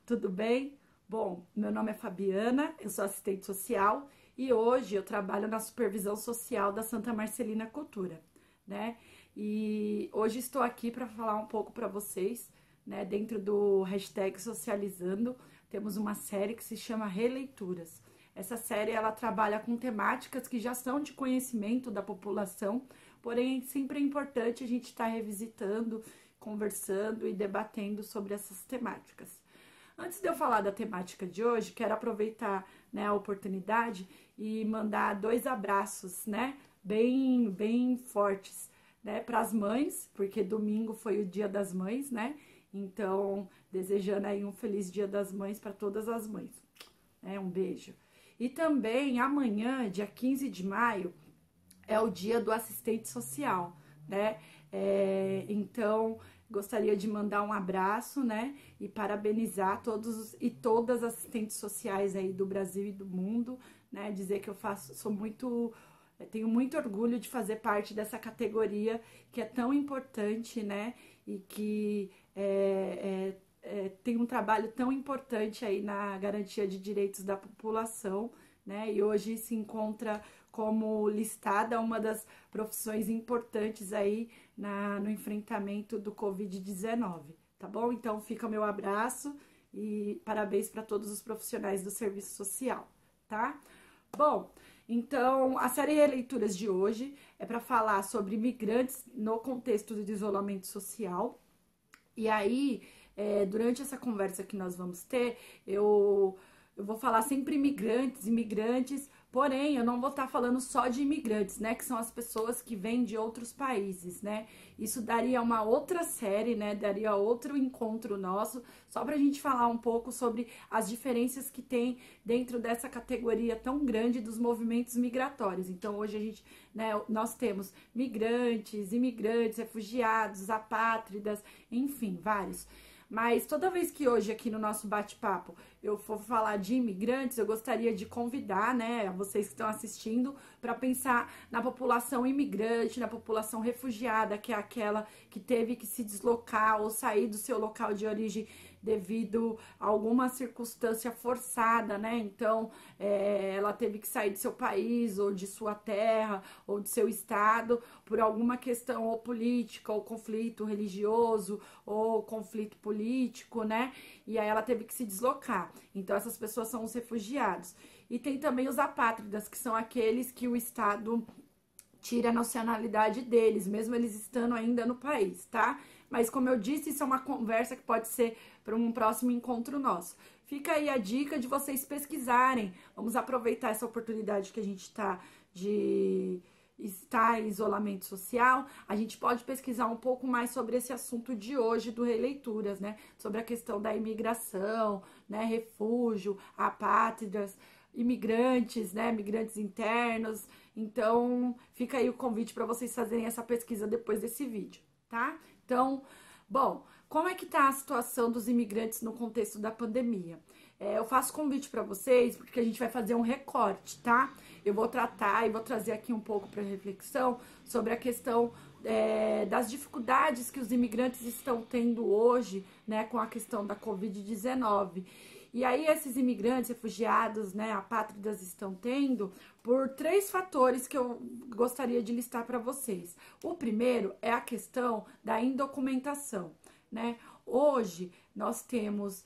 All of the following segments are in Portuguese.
tudo bem? Bom, meu nome é Fabiana, eu sou assistente social e hoje eu trabalho na supervisão social da Santa Marcelina Cultura, né? E hoje estou aqui para falar um pouco para vocês, né? Dentro do hashtag Socializando, temos uma série que se chama Releituras. Essa série ela trabalha com temáticas que já são de conhecimento da população, porém sempre é importante a gente estar revisitando, conversando e debatendo sobre essas temáticas. Antes de eu falar da temática de hoje, quero aproveitar, né, a oportunidade e mandar 2 abraços, né, bem fortes, né, para as mães, porque domingo foi o Dia das Mães, né? Então, desejando aí um feliz Dia das Mães para todas as mães, né? Um beijo. E também amanhã, dia 15 de maio, é o dia do assistente social, né? Então, gostaria de mandar um abraço, né? E parabenizar todos e todas as assistentes sociais aí do Brasil e do mundo, né? Dizer que tenho muito orgulho de fazer parte dessa categoria que é tão importante, né? E que tem um trabalho tão importante aí na garantia de direitos da população, né? E hoje se encontra como listada uma das profissões importantes aí no enfrentamento do Covid-19, tá bom? Então fica o meu abraço e parabéns para todos os profissionais do serviço social, tá? Bom, então a série Releituras de hoje é para falar sobre imigrantes no contexto do isolamento social. E aí, durante essa conversa que nós vamos ter, eu vou falar sempre imigrantes, porém eu não vou estar falando só de imigrantes, né? Que são as pessoas que vêm de outros países, né? Isso daria uma outra série, né? Daria outro encontro nosso, só pra gente falar um pouco sobre as diferenças que tem dentro dessa categoria tão grande dos movimentos migratórios. Então hoje a gente, né, nós temos migrantes, imigrantes, refugiados, apátridas, enfim, vários. Mas toda vez que hoje aqui no nosso bate-papo eu for falar de imigrantes, eu gostaria de convidar, né, vocês que estão assistindo, para pensar na população imigrante, na população refugiada, que é aquela que teve que se deslocar ou sair do seu local de origem devido a alguma circunstância forçada, né? Então, ela teve que sair do seu país, ou de sua terra, ou de seu estado, por alguma questão ou política, ou conflito religioso, ou conflito político, né? E aí ela teve que se deslocar. Então, essas pessoas são os refugiados. E tem também os apátridas, que são aqueles que o Estado tira a nacionalidade deles, mesmo eles estando ainda no país, tá? Mas como eu disse, isso é uma conversa que pode ser para um próximo encontro nosso. Fica aí a dica de vocês pesquisarem. Vamos aproveitar essa oportunidade que a gente está em isolamento social. A gente pode pesquisar um pouco mais sobre esse assunto de hoje do Releituras, né? Sobre a questão da imigração, né? Refúgio, apátridas, imigrantes, né, migrantes internos. Então, fica aí o convite para vocês fazerem essa pesquisa depois desse vídeo, tá? Então, bom, como é que tá a situação dos imigrantes no contexto da pandemia? Eu faço convite para vocês porque a gente vai fazer um recorte, tá? Eu vou tratar e vou trazer aqui um pouco para reflexão sobre a questão das dificuldades que os imigrantes estão tendo hoje, né, com a questão da Covid-19. E aí esses imigrantes, refugiados, né, apátridas estão tendo por 3 fatores que eu gostaria de listar para vocês. O primeiro é a questão da indocumentação, né? Hoje nós temos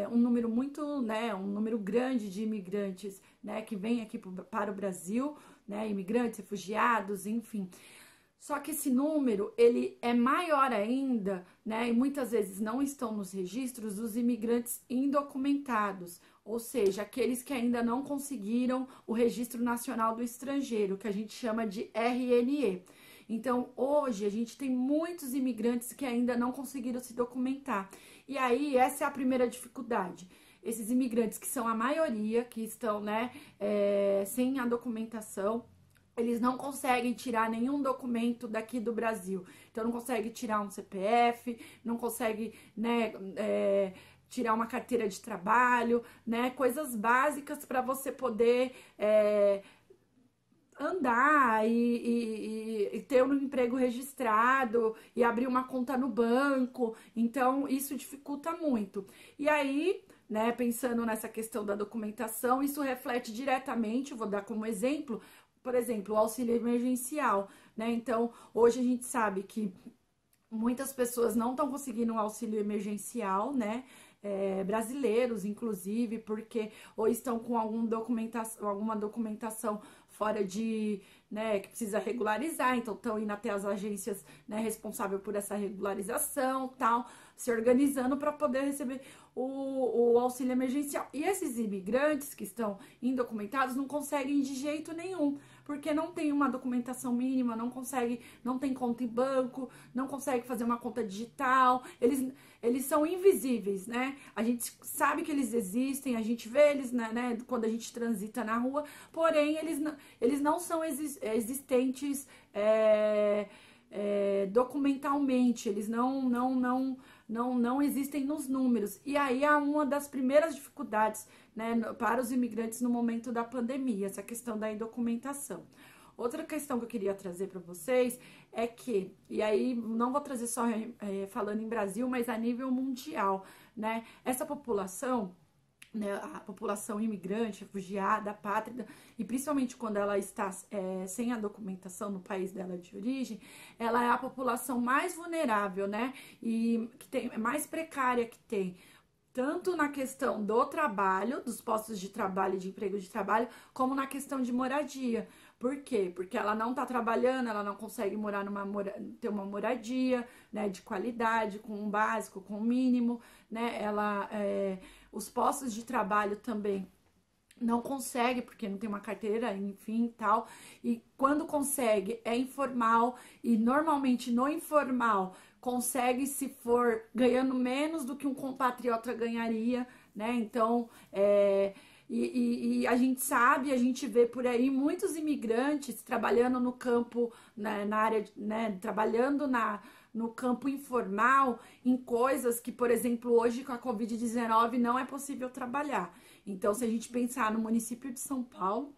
um número um número grande de imigrantes, né, que vêm aqui para o Brasil, né, imigrantes, refugiados, enfim. Só que esse número, ele é maior ainda, né, e muitas vezes não estão nos registros dos imigrantes indocumentados, ou seja, aqueles que ainda não conseguiram o Registro Nacional do Estrangeiro, que a gente chama de RNE. Então, hoje, a gente tem muitos imigrantes que ainda não conseguiram se documentar. E aí, essa é a primeira dificuldade. Esses imigrantes que são a maioria, que estão, né, sem a documentação, eles não conseguem tirar nenhum documento daqui do Brasil. Então, não conseguem tirar um CPF, não conseguem, né, tirar uma carteira de trabalho, né, coisas básicas para você poder andar e ter um emprego registrado e abrir uma conta no banco. Então, isso dificulta muito. E aí, né, pensando nessa questão da documentação, isso reflete diretamente, eu vou dar como exemplo, por exemplo, o auxílio emergencial, né? Então, hoje a gente sabe que muitas pessoas não estão conseguindo um auxílio emergencial, né? Brasileiros, inclusive, porque ou estão com alguma documentação fora de, né, que precisa regularizar, então estão indo até as agências, né, responsáveis por essa regularização, tal, se organizando para poder receber o auxílio emergencial. E esses imigrantes que estão indocumentados não conseguem de jeito nenhum, porque não tem uma documentação mínima, não consegue, não tem conta em banco, não consegue fazer uma conta digital, eles são invisíveis, né? A gente sabe que eles existem, a gente vê eles, né, quando a gente transita na rua, porém eles não são existentes documentalmente, eles não existem nos números. E aí é uma das primeiras dificuldades, né, para os imigrantes no momento da pandemia, essa questão da indocumentação. Outra questão que eu queria trazer para vocês é que, e aí não vou trazer só falando em Brasil, mas a nível mundial, né, essa população, né, a população imigrante, refugiada, apátrida, e principalmente quando ela está sem a documentação no país dela de origem, ela é a população mais vulnerável, né, e que tem mais precária que tem, tanto na questão do trabalho, dos postos de trabalho, de emprego de trabalho, como na questão de moradia. Por quê? Porque ela não está trabalhando, ela não consegue ter uma moradia, né, de qualidade, com um básico, com um mínimo, né, os postos de trabalho também não consegue, porque não tem uma carteira, enfim, tal, e quando consegue é informal, e normalmente no informal consegue se for ganhando menos do que um compatriota ganharia, né, então, e a gente sabe, a gente vê por aí muitos imigrantes trabalhando no campo, né, na área, né, trabalhando no campo informal, em coisas que, por exemplo, hoje com a Covid-19 não é possível trabalhar. Então, se a gente pensar no município de São Paulo,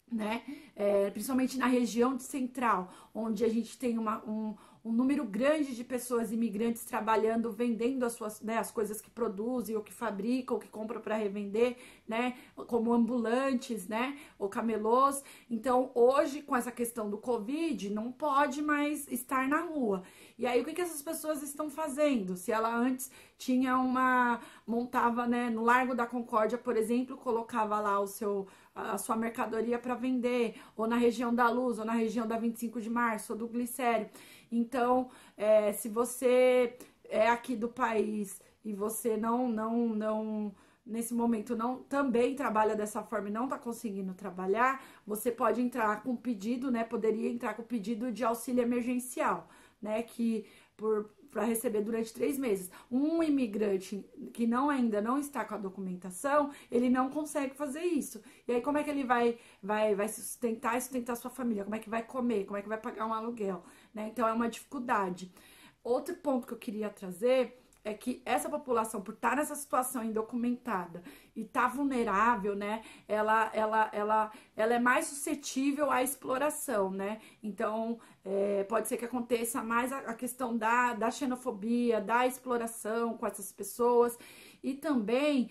né, principalmente na região central, onde a gente tem um número grande de pessoas imigrantes trabalhando, vendendo as suas, né, as coisas que produzem, ou que fabricam, ou que compram para revender, né, como ambulantes, né, ou camelôs. Então, hoje, com essa questão do Covid, não pode mais estar na rua. E aí, o que essas pessoas estão fazendo? Se ela antes montava, né, no Largo da Concórdia, por exemplo, colocava lá a sua mercadoria para vender, ou na região da Luz, ou na região da 25 de Março, ou do Glicério. Então, se você é aqui do país e você nesse momento também trabalha dessa forma e não está conseguindo trabalhar, você pode entrar com pedido, né? Poderia entrar com pedido de auxílio emergencial, né? Para receber durante 3 meses. Um imigrante que ainda não está com a documentação, ele não consegue fazer isso. E aí, como é que ele vai se sustentar e sustentar sua família? Como é que vai comer? Como é que vai pagar um aluguel? Né? Então, é uma dificuldade. Outro ponto que eu queria trazer é que essa população, por estar nessa situação indocumentada e estar vulnerável, né, ela é mais suscetível à exploração, né? Então, pode ser que aconteça mais a questão da xenofobia, da exploração com essas pessoas, e também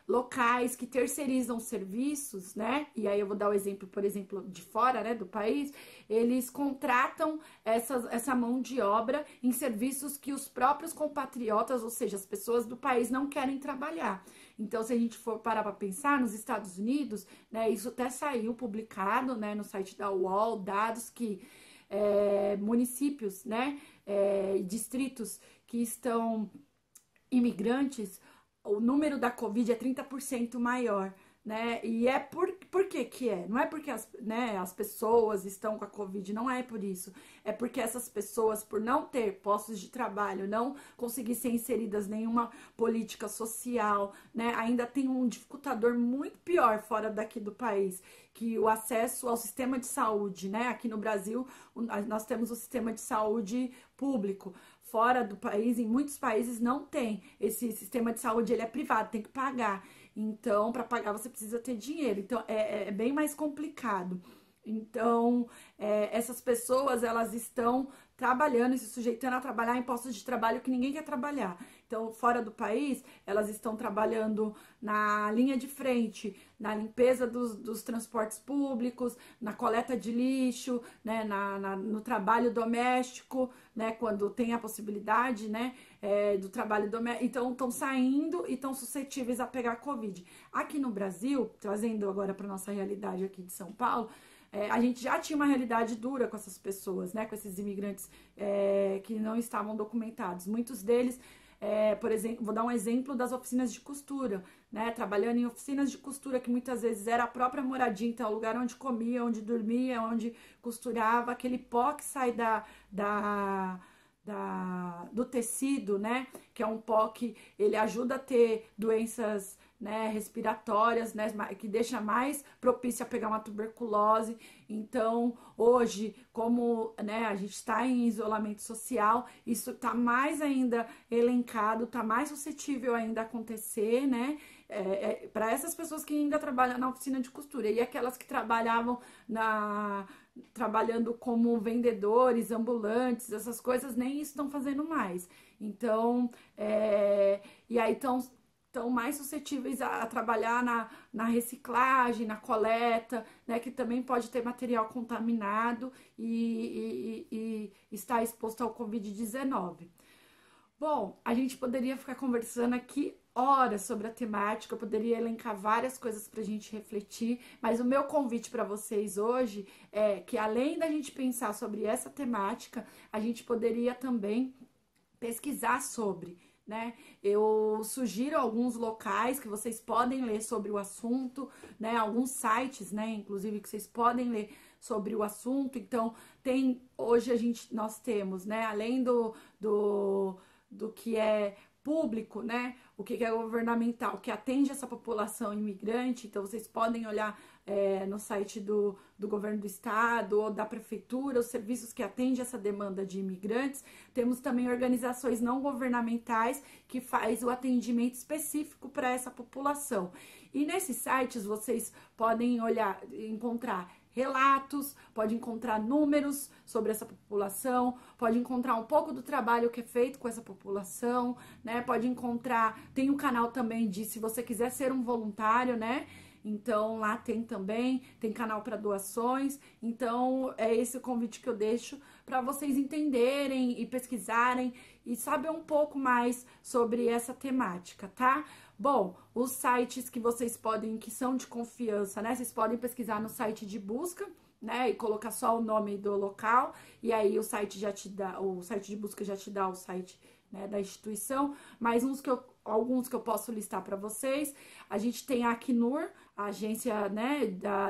locais que terceirizam serviços, né? E aí eu vou dar o exemplo, por exemplo, de fora, né, do país, eles contratam essa mão de obra em serviços que os próprios compatriotas, ou seja, as pessoas do país não querem trabalhar. Então, se a gente for parar para pensar, nos Estados Unidos, né, isso até saiu publicado, né, no site da UOL, dados que municípios, né, distritos que estão imigrantes, o número da Covid é 30% maior, né? E por que que é? Não é porque as pessoas estão com a Covid, não é por isso. É porque essas pessoas, por não ter postos de trabalho, não conseguir ser inseridas em nenhuma política social, né? Ainda tem um dificultador muito pior fora daqui do país, que o acesso ao sistema de saúde, né? Aqui no Brasil, nós temos o sistema de saúde público. Fora do país, em muitos países não tem. Esse sistema de saúde, ele é privado, tem que pagar. Então, para pagar, você precisa ter dinheiro. Então, é bem mais complicado. Então, essas pessoas, elas estão trabalhando e se sujeitando a trabalhar em postos de trabalho que ninguém quer trabalhar. Então, fora do país, elas estão trabalhando na linha de frente, na limpeza dos transportes públicos, na coleta de lixo, né, no trabalho doméstico, né, quando tem a possibilidade, né, do trabalho doméstico. Então, estão saindo e estão suscetíveis a pegar Covid. Aqui no Brasil, trazendo agora para nossa realidade aqui de São Paulo, a gente já tinha uma realidade dura com essas pessoas, né? Com esses imigrantes que não estavam documentados. Muitos deles, por exemplo, vou dar um exemplo das oficinas de costura, né? Trabalhando em oficinas de costura, que muitas vezes era a própria moradia, então, o lugar onde comia, onde dormia, onde costurava, aquele pó que sai do tecido, né? Que é um pó que ele ajuda a ter doenças, né, respiratórias, né, que deixa mais propício a pegar uma tuberculose. Então, hoje, como, né, a gente está em isolamento social, isso está mais ainda elencado, está mais suscetível ainda a acontecer, né? Para essas pessoas que ainda trabalham na oficina de costura e aquelas que trabalhavam trabalhando como vendedores, ambulantes, essas coisas, nem isso estão fazendo mais. Então, e aí estão mais suscetíveis a trabalhar na reciclagem, na coleta, né, que também pode ter material contaminado e estar exposto ao Covid-19. Bom, a gente poderia ficar conversando aqui horas sobre a temática, eu poderia elencar várias coisas para a gente refletir, mas o meu convite para vocês hoje é que, além da gente pensar sobre essa temática, a gente poderia também pesquisar sobre, né? Eu sugiro alguns locais que vocês podem ler sobre o assunto, né? Alguns sites, né? Inclusive que vocês podem ler sobre o assunto. Então, hoje nós temos, né? Além do que é público, né? O que é governamental, que atende essa população imigrante. Então, vocês podem olhar no site do governo do estado ou da prefeitura, os serviços que atendem essa demanda de imigrantes. Temos também organizações não governamentais que faz o atendimento específico para essa população. E nesses sites vocês podem encontrar relatos, pode encontrar números sobre essa população, pode encontrar um pouco do trabalho que é feito com essa população, né? Pode encontrar, tem um canal também se você quiser ser um voluntário, né? Então lá tem canal para doações. Então é esse o convite que eu deixo para vocês entenderem e pesquisarem e saber um pouco mais sobre essa temática, tá? Bom, os sites que são de confiança, né? Vocês podem pesquisar no site de busca, né? E colocar só o nome do local, e aí o site de busca já te dá o site, né, da instituição. Mas alguns que eu posso listar para vocês. A gente tem a Acnur, a agência, né,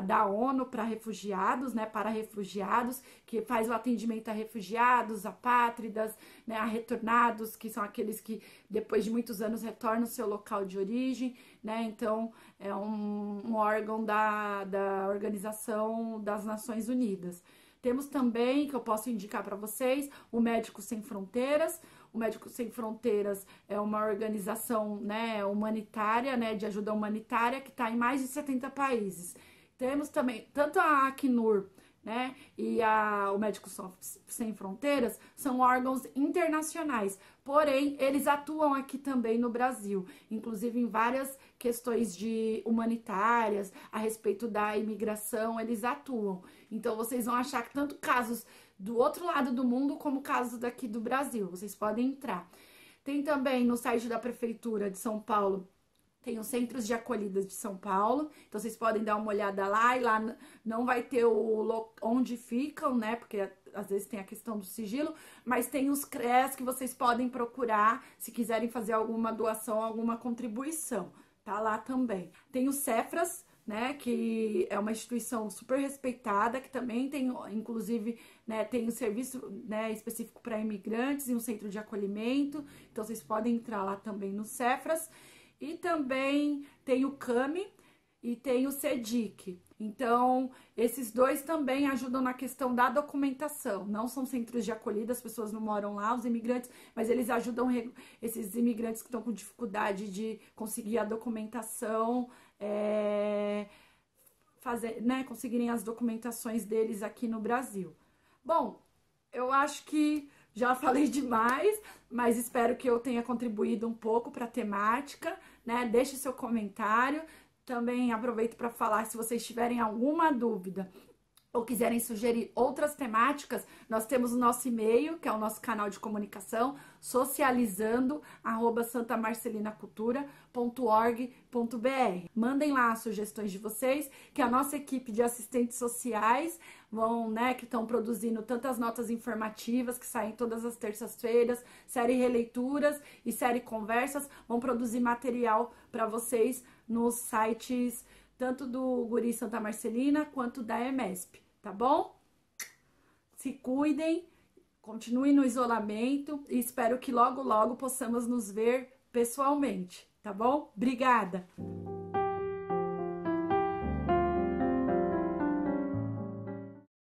da ONU para refugiados, né, para refugiados, que faz o atendimento a refugiados, apátridas, né, a retornados, que são aqueles que depois de muitos anos retornam ao seu local de origem, né? Então é um órgão da Organização das Nações Unidas. Temos também, que eu posso indicar para vocês, o Médicos Sem Fronteiras. O Médicos Sem Fronteiras é uma organização, né, humanitária, né, de ajuda humanitária, que está em mais de 70 países. Temos também, tanto a Acnur, né, e o Médicos Sem Fronteiras são órgãos internacionais, porém eles atuam aqui também no Brasil, inclusive em várias questões humanitárias a respeito da imigração, eles atuam. Então vocês vão achar que tanto casos do outro lado do mundo como casos daqui do Brasil, vocês podem entrar. Tem também no site da Prefeitura de São Paulo, tem os Centros de Acolhida de São Paulo, então vocês podem dar uma olhada lá, e lá não vai ter onde ficam, né, porque às vezes tem a questão do sigilo, mas tem os CREAS que vocês podem procurar se quiserem fazer alguma doação, alguma contribuição, tá lá também. Tem o Cefras, né, que é uma instituição super respeitada, que também tem, inclusive, né, tem um serviço, né, específico para imigrantes e um centro de acolhimento, então vocês podem entrar lá também no Cefras. E também tem o CAMI e tem o CEDIC. Então, esses dois também ajudam na questão da documentação. Não são centros de acolhida, as pessoas não moram lá, os imigrantes, mas eles ajudam esses imigrantes que estão com dificuldade de conseguir a documentação, fazer, né, conseguirem as documentações deles aqui no Brasil. Bom, eu acho que já falei demais, mas espero que eu tenha contribuído um pouco para a temática, né? Deixe seu comentário. Também aproveito para falar, se vocês tiverem alguma dúvida ou quiserem sugerir outras temáticas, nós temos o nosso e-mail, que é o nosso canal de comunicação, socializando@santamarcelinacultura.org.br. Mandem lá as sugestões de vocês, que a nossa equipe de assistentes sociais vão, né, que estão produzindo tantas notas informativas que saem todas as terças-feiras, série releituras e série conversas, vão produzir material para vocês nos sites tanto do Guri Santa Marcelina quanto da EMESP, tá bom? Se cuidem, continuem no isolamento e espero que logo, logo possamos nos ver pessoalmente, tá bom? Obrigada!